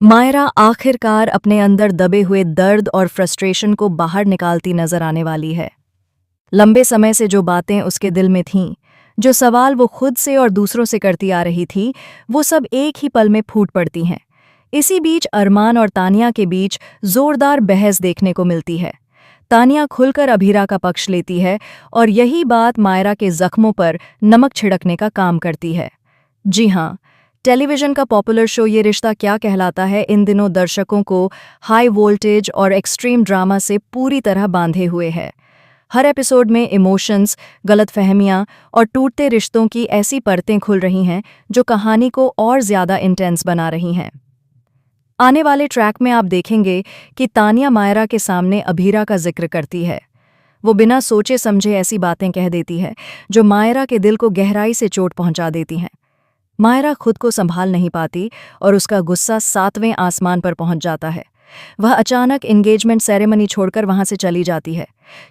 मायरा आखिरकार अपने अंदर दबे हुए दर्द और फ्रस्ट्रेशन को बाहर निकालती नजर आने वाली है। लंबे समय से जो बातें उसके दिल में थीं, जो सवाल वो खुद से और दूसरों से करती आ रही थी, वो सब एक ही पल में फूट पड़ती हैं। इसी बीच अरमान और तानिया के बीच जोरदार बहस देखने को मिलती है। तानिया खुलकर अभीरा का पक्ष लेती है और यही बात मायरा के जख्मों पर नमक छिड़कने का काम करती है। जी हाँ, टेलीविजन का पॉपुलर शो ये रिश्ता क्या कहलाता है इन दिनों दर्शकों को हाई वोल्टेज और एक्सट्रीम ड्रामा से पूरी तरह बांधे हुए है। हर एपिसोड में इमोशंस, गलतफहमियां और टूटते रिश्तों की ऐसी परतें खुल रही हैं जो कहानी को और ज्यादा इंटेंस बना रही हैं। आने वाले ट्रैक में आप देखेंगे कि तानिया मायरा के सामने अभीरा का जिक्र करती है। वो बिना सोचे समझे ऐसी बातें कह देती है जो मायरा के दिल को गहराई से चोट पहुंचा देती हैं। मायरा खुद को संभाल नहीं पाती और उसका गुस्सा 7वें आसमान पर पहुंच जाता है। वह अचानक एंगेजमेंट सेरेमनी छोड़कर वहां से चली जाती है।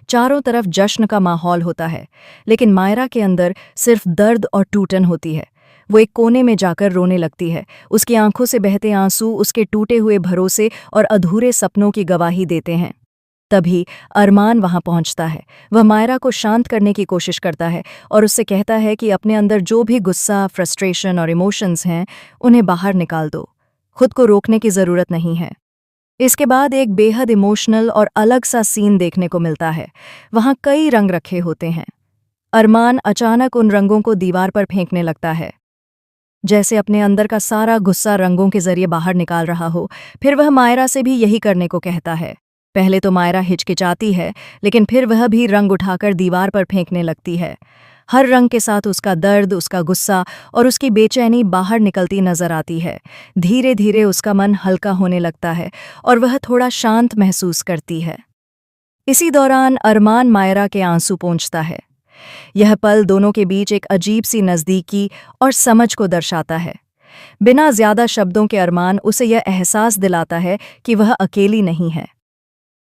चारों तरफ जश्न का माहौल होता है, लेकिन मायरा के अंदर सिर्फ दर्द और टूटन होती है। वो एक कोने में जाकर रोने लगती है। उसकी आंखों से बहते आंसू उसके टूटे हुए भरोसे और अधूरे सपनों की गवाही देते हैं। तभी अरमान वहां पहुंचता है। वह मायरा को शांत करने की कोशिश करता है और उससे कहता है कि अपने अंदर जो भी गुस्सा, फ्रस्ट्रेशन और इमोशंस हैं, उन्हें बाहर निकाल दो। खुद को रोकने की जरूरत नहीं है। इसके बाद एक बेहद इमोशनल और अलग सा सीन देखने को मिलता है। वहां कई रंग रखे होते हैं। अरमान अचानक उन रंगों को दीवार पर फेंकने लगता है, जैसे अपने अंदर का सारा गुस्सा रंगों के जरिए बाहर निकाल रहा हो। फिर वह मायरा से भी यही करने को कहता है। पहले तो मायरा हिचकिचाती है, लेकिन फिर वह भी रंग उठाकर दीवार पर फेंकने लगती है। हर रंग के साथ उसका दर्द, उसका गुस्सा और उसकी बेचैनी बाहर निकलती नजर आती है। धीरे धीरे उसका मन हल्का होने लगता है और वह थोड़ा शांत महसूस करती है। इसी दौरान अरमान मायरा के आंसू पोंछता है। यह पल दोनों के बीच एक अजीब सी नज़दीकी और समझ को दर्शाता है। बिना ज्यादा शब्दों के अरमान उसे यह एहसास दिलाता है कि वह अकेली नहीं है।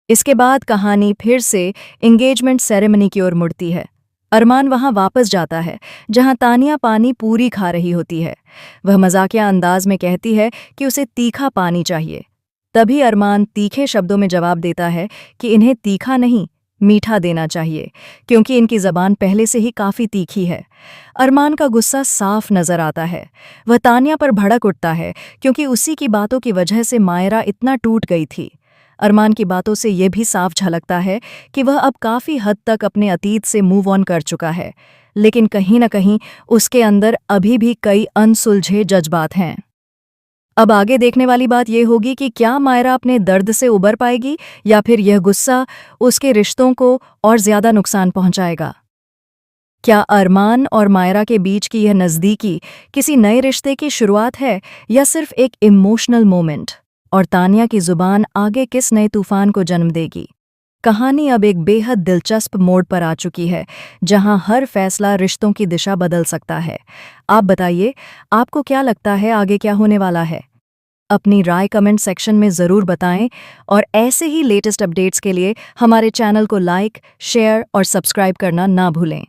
इसके बाद कहानी फिर से एंगेजमेंट सेरेमनी की ओर मुड़ती है। अरमान वहां वापस जाता है जहां तानिया पानी पूरी खा रही होती है। वह मजाकिया अंदाज में कहती है कि उसे तीखा पानी चाहिए। तभी अरमान तीखे शब्दों में जवाब देता है कि इन्हें तीखा नहीं, मीठा देना चाहिए, क्योंकि इनकी जबान पहले से ही काफी तीखी है। अरमान का गुस्सा साफ नजर आता है। वह तानिया पर भड़क उठता है क्योंकि उसी की बातों की वजह से मायरा इतना टूट गई थी। अरमान की बातों से यह भी साफ झलकता है कि वह अब काफी हद तक अपने अतीत से मूव ऑन कर चुका है, लेकिन कहीं न कहीं उसके अंदर अभी भी कई अनसुलझे जज्बात हैं। अब आगे देखने वाली बात यह होगी कि क्या मायरा अपने दर्द से उबर पाएगी या फिर यह गुस्सा उसके रिश्तों को और ज्यादा नुकसान पहुंचाएगा। क्या अरमान और मायरा के बीच की यह नज़दीकी किसी नए रिश्ते की शुरुआत है या सिर्फ एक इमोशनल मोमेंट, और तानिया की जुबान आगे किस नए तूफान को जन्म देगी। कहानी अब एक बेहद दिलचस्प मोड़ पर आ चुकी है, जहां हर फैसला रिश्तों की दिशा बदल सकता है। आप बताइए, आपको क्या लगता है आगे क्या होने वाला है? अपनी राय कमेंट सेक्शन में ज़रूर बताएं और ऐसे ही लेटेस्ट अपडेट्स के लिए हमारे चैनल को लाइक, शेयर और सब्सक्राइब करना ना भूलें।